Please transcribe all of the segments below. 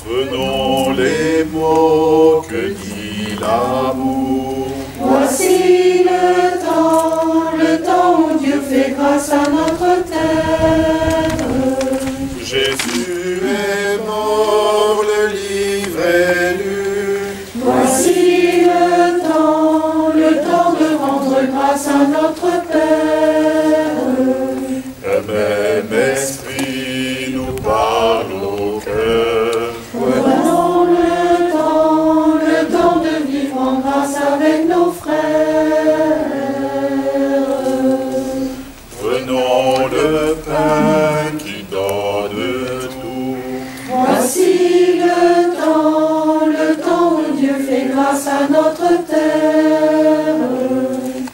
Prenons les mots que dit l'amour. Voici le temps où Dieu fait grâce à notre terre. Jésus est mort, le livre est lu. Voici le temps de rendre grâce à notre Père. Un même esprit nous parle au cœur. Prenons le temps de vivre en grâce avec nos frères. Prenons le pain qui donne tout. Voici le temps où Dieu fait grâce à notre terre.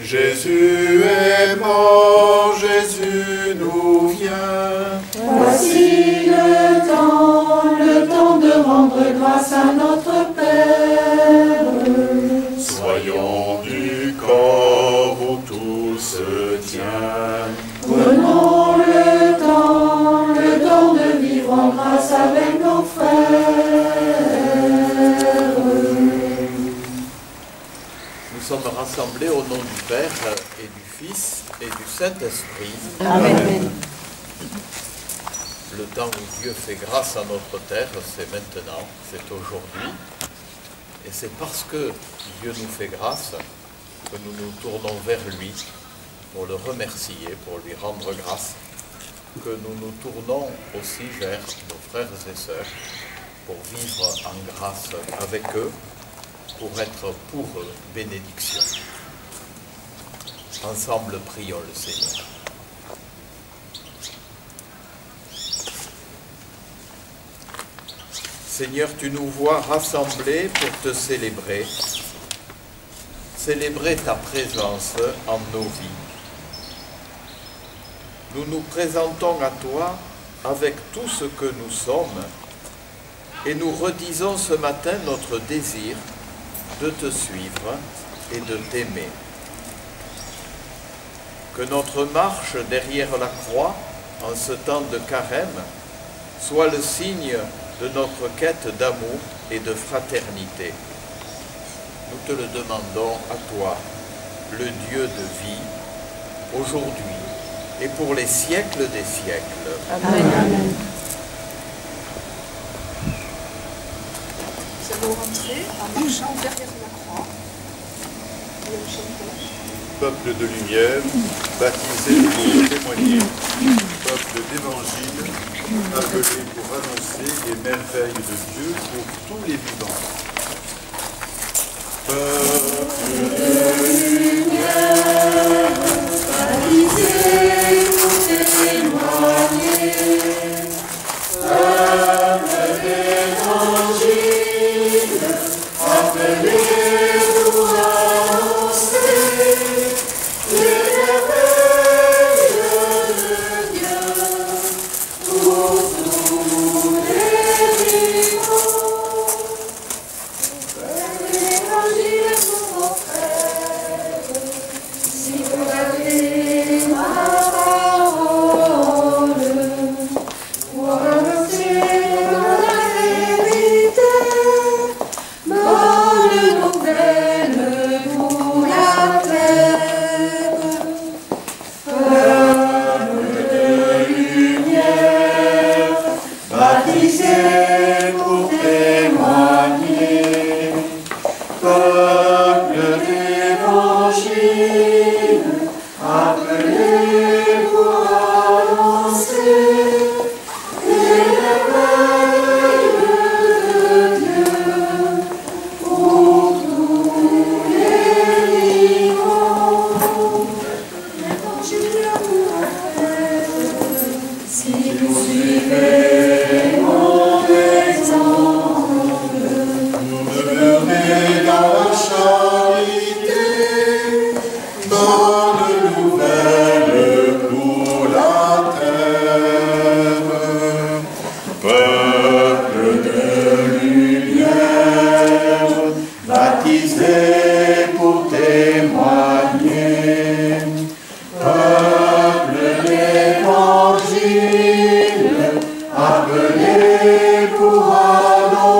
Jésus est mort, Jésus nous vient. Voici le temps de rendre grâce à notre Père. Soyons du corps où tout se tient. Prenons le temps de vivre en grâce avec nos frères. Nous sommes rassemblés au nom du Père et du Fils et du Saint-Esprit. Amen. Le temps où Dieu fait grâce à notre terre, c'est maintenant, c'est aujourd'hui. Et c'est parce que Dieu nous fait grâce que nous nous tournons vers lui pour le remercier, pour lui rendre grâce, que nous nous tournons aussi vers nos frères et sœurs pour vivre en grâce avec eux, pour être pour eux bénédiction. Ensemble, prions le Seigneur. Seigneur, tu nous vois rassemblés pour te célébrer, célébrer ta présence en nos vies. Nous nous présentons à toi avec tout ce que nous sommes et nous redisons ce matin notre désir de te suivre et de t'aimer. Que notre marche derrière la croix, en ce temps de carême, soit le signe de notre quête d'amour et de fraternité. Nous te le demandons à toi, le Dieu de vie, aujourd'hui et pour les siècles des siècles. Amen. Nous allons rentrer en marchant derrière la croix. Et on chante. Peuple de lumière, baptisé pour témoigner, peuple d'évangile, appelé pour annoncer les merveilles de Dieu pour tous les vivants. Peuple de lumière, baptisé pour témoigner, peuple d'évangile, appelé pour annoncer les merveilles de Dieu pour tous les vivants. L'évangile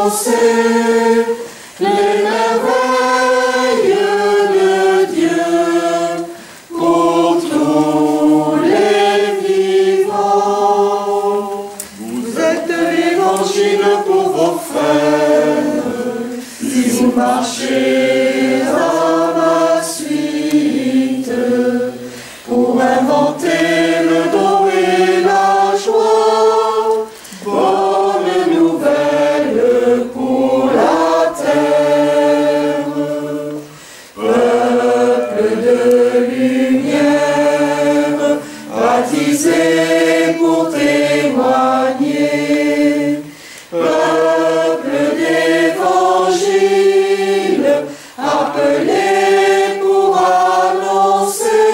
annoncer les merveilles de Dieu pour tous les vivants. Vous êtes l'évangile pour vos frères, si vous marchez à ma suite, pour inventer le don et la joie, bonne nouvelle pour la terre. Peuple de lumière, baptisé pour témoigner, peuple d'évangile, appelé pour annoncer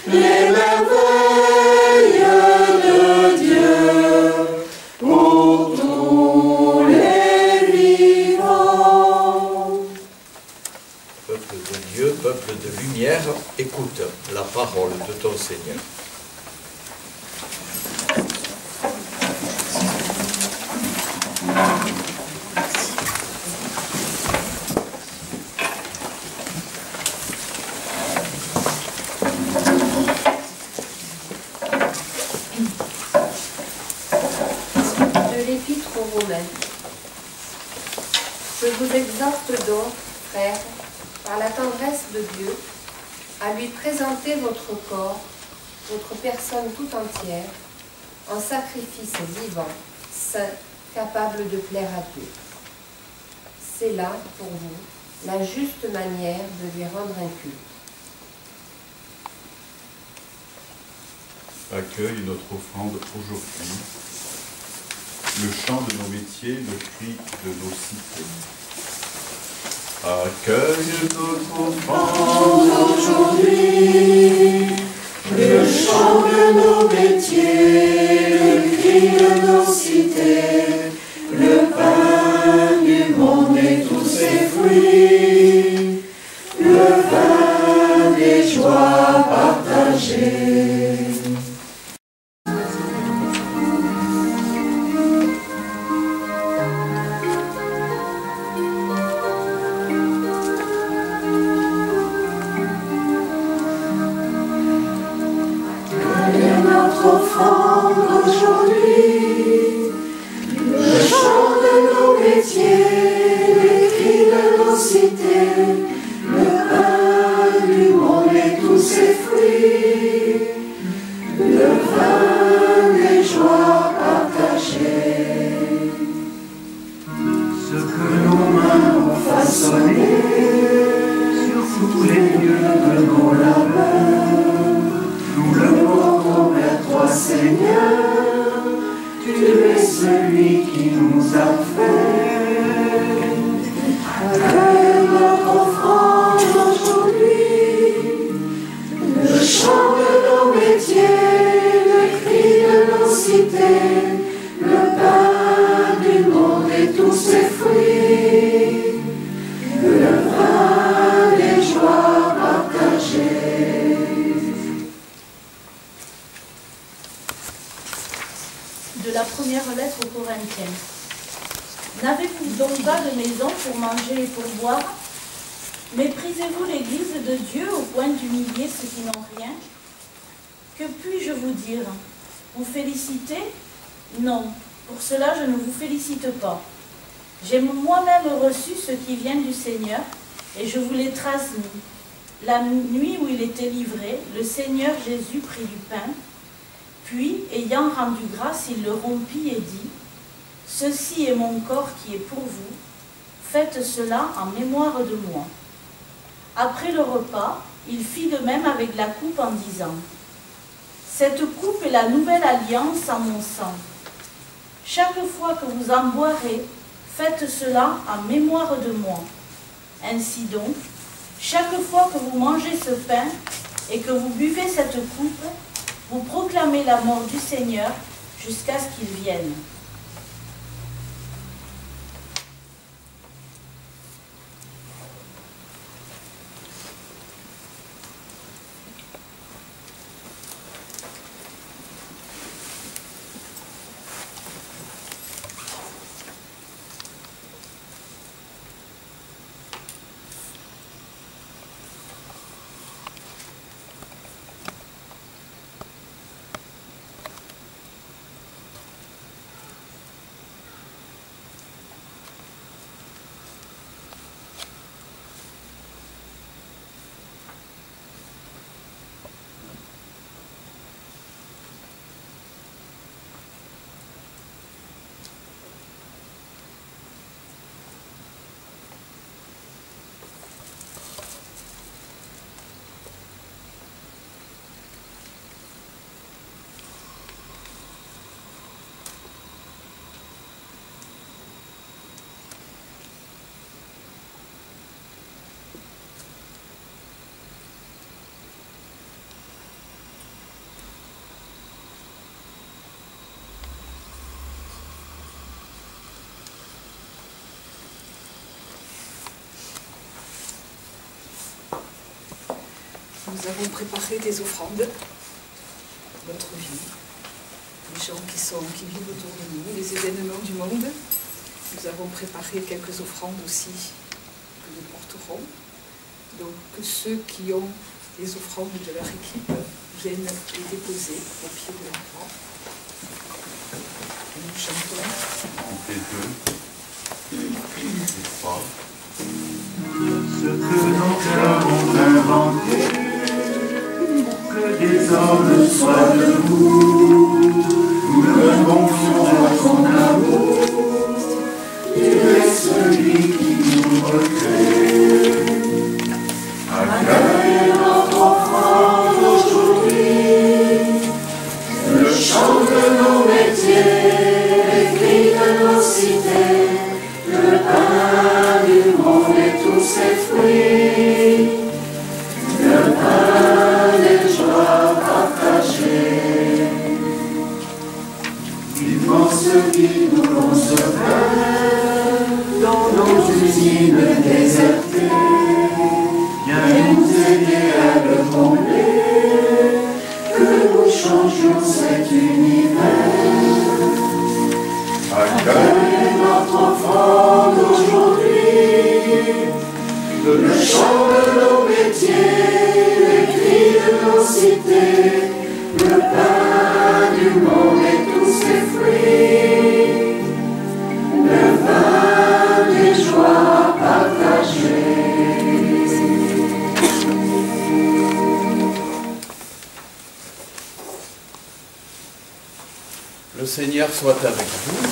les merveilles de Dieu pour tous les vivants. Peuple de Dieu, peuple de lumière, écoute la parole de ton Seigneur. De l'Épître aux Romains. Je vous exhorte donc, frères, par la tendresse de Dieu, à lui présenter votre corps, votre personne tout entière, en sacrifice vivant, saint, capable de plaire à Dieu. C'est là, pour vous, la juste manière de lui rendre un culte. Accueille notre offrande aujourd'hui, le chant de nos métiers, le cri de nos cités. Accueille notre offrande aujourd'hui, Le chant de nos métiers, le cri de nos cités, le pain du monde et tous ses fruits, le vin des joies partagées. Notre offrande aujourd'hui, le chant de nos métiers, les cris de nos cités, le pain du monde et tous ses fruits, le vin des joies partagées. Ce que nos mains ont façonné sur tous les lieux de nos labeurs, nous le portons vers toi, Seigneur, tu es celui qui nous a fait. Accueille notre offrande aujourd'hui, le chant de nos métiers, le cri de nos cités, le pain du monde et tous ses fruits, le vin des joies partagées. De la première lettre aux Corinthiens. N'avez-vous donc pas de maison pour manger et pour boire? Méprisez-vous l'Église de Dieu au point d'humilier ceux qui n'ont rien? Que puis-je vous dire? Vous féliciter? Non, pour cela je ne vous félicite pas. J'ai moi-même reçu ce qui vient du Seigneur et je vous l'ai transmis. La nuit où il était livré, le Seigneur Jésus prit du pain, puis, ayant rendu grâce, il le rompit et dit, « Ceci est mon corps qui est pour vous, faites cela en mémoire de moi. » Après le repas, il fit de même avec la coupe en disant, « Cette coupe est la nouvelle alliance en mon sang. Chaque fois que vous en boirez, faites cela en mémoire de moi. Ainsi donc, chaque fois que vous mangez ce pain et que vous buvez cette coupe, vous proclamez la mort du Seigneur jusqu'à ce qu'il vienne. » nous avons préparé des offrandes, notre vie, les gens qui vivent autour de nous, les événements du monde. Nous avons préparé quelques offrandes aussi que nous porterons. Donc que ceux qui ont les offrandes de leur équipe viennent les déposer au pied de la croix. Et nous chantons. Et deux, et trois. Ce que nos cœurs ont inventé, que des hommes soient debout, nous le confions à ton amour. Tu es celui qui nous recrée. Accueille notre offrande aujourd'hui, le chant de nos métiers, les cris de nos cités, le pain du monde et tous ses fruits, le pain des joies partagées. Vivement ceux qui nous conservent dans nos usines désertées, viens nous aider à le combler, que nous changions cet univers. Accueille notre offrande aujourd'hui, le chant de nos métiers, les cris de nos cités, le pain du monde et tous ses fruits, le vin des joies partagées. Le Seigneur soit avec vous.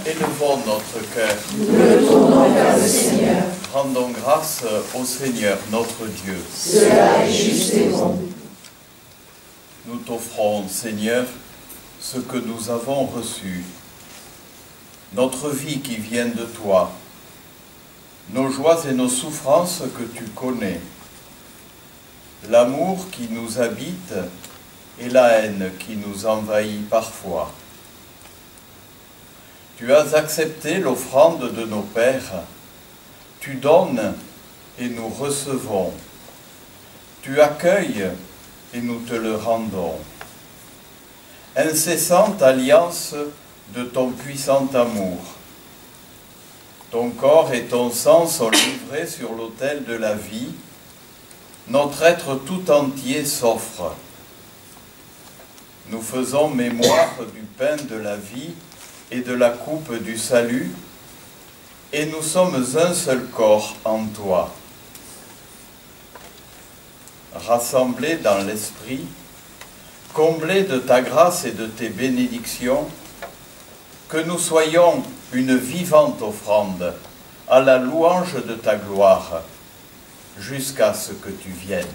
Élevons notre cœur. Nous le tournons vers le Seigneur. Rendons grâce au Seigneur, notre Dieu. Cela est juste et bon. Nous t'offrons, Seigneur, ce que nous avons reçu, notre vie qui vient de toi, nos joies et nos souffrances que tu connais, l'amour qui nous habite et la haine qui nous envahit parfois. Tu as accepté l'offrande de nos pères, tu donnes et nous recevons, tu accueilles et nous te le rendons. Incessante alliance de ton puissant amour. Ton corps et ton sang sont livrés sur l'autel de la vie. Notre être tout entier s'offre. Nous faisons mémoire du pain de la vie et de la coupe du salut, et nous sommes un seul corps en toi. Rassemblés dans l'esprit, comblés de ta grâce et de tes bénédictions, que nous soyons une vivante offrande à la louange de ta gloire, jusqu'à ce que tu viennes.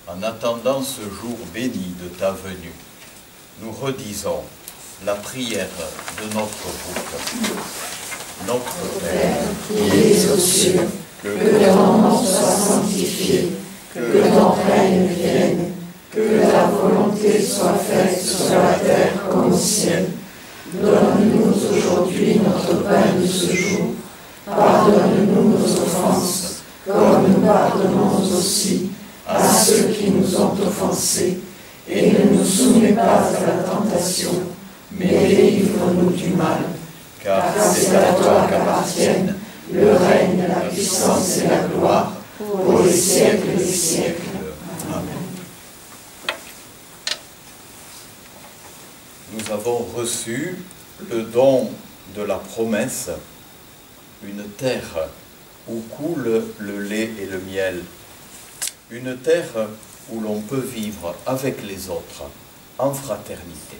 En attendant ce jour béni de ta venue, nous redisons la prière de notre groupe. Notre Père, qui es aux cieux, que ton nom soit sanctifié, que ton règne vienne, que ta volonté soit faite sur la terre comme au ciel. Donne-nous aujourd'hui notre pain de ce jour. Pardonne-nous nos offenses, comme nous pardonnons aussi à ceux qui nous ont offensés. Et ne nous soumets pas à la tentation, mais délivre-nous du mal. car C'est à toi qu'appartiennent le règne, la puissance et la gloire, pour les siècles des siècles. Amen. Nous avons reçu le don de la promesse, une terre où coule le lait et le miel, une terre où l'on peut vivre avec les autres en fraternité.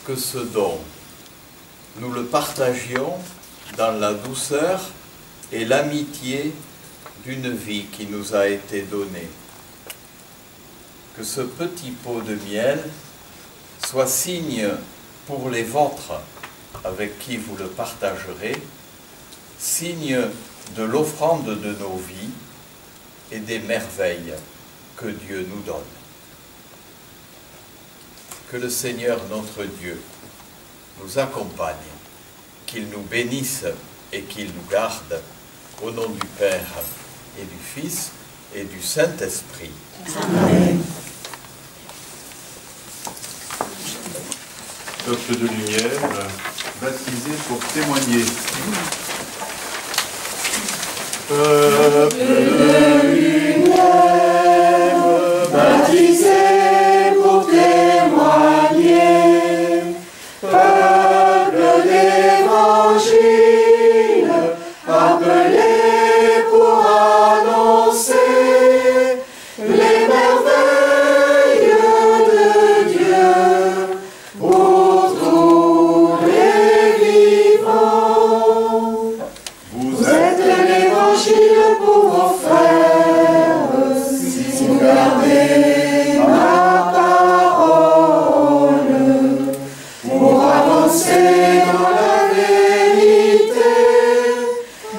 Que ce don, nous le partagions dans la douceur et l'amitié d'une vie qui nous a été donnée. Que ce petit pot de miel soit signe pour les vôtres avec qui vous le partagerez, signe de l'offrande de nos vies et des merveilles que Dieu nous donne. Que le Seigneur notre Dieu nous accompagne, qu'il nous bénisse et qu'il nous garde, au nom du Père et du Fils et du Saint-Esprit. Amen. Peuple de lumière, baptisé pour témoigner. Peuple de lumière, baptisé pour témoigner. Peuple d'évangile, appelé pour annoncer les merveilles de Dieu pour tous les vivants. Vous êtes l'évangile pour vos frères, si vous gardez ma parole, pour avancer dans la vérité,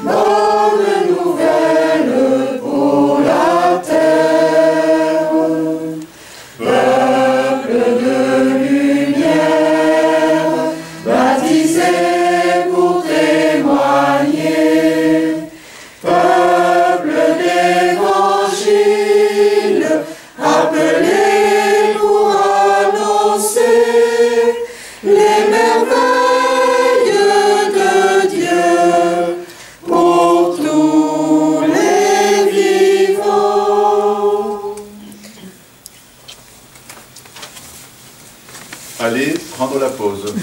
bonne nouvelle pour la terre. Peuple de lumière, baptisé pour témoigner. Peuple d'évangile, appelé pour annoncer les merveilles de Dieu pour tous les vivants. Allez prendre la pause.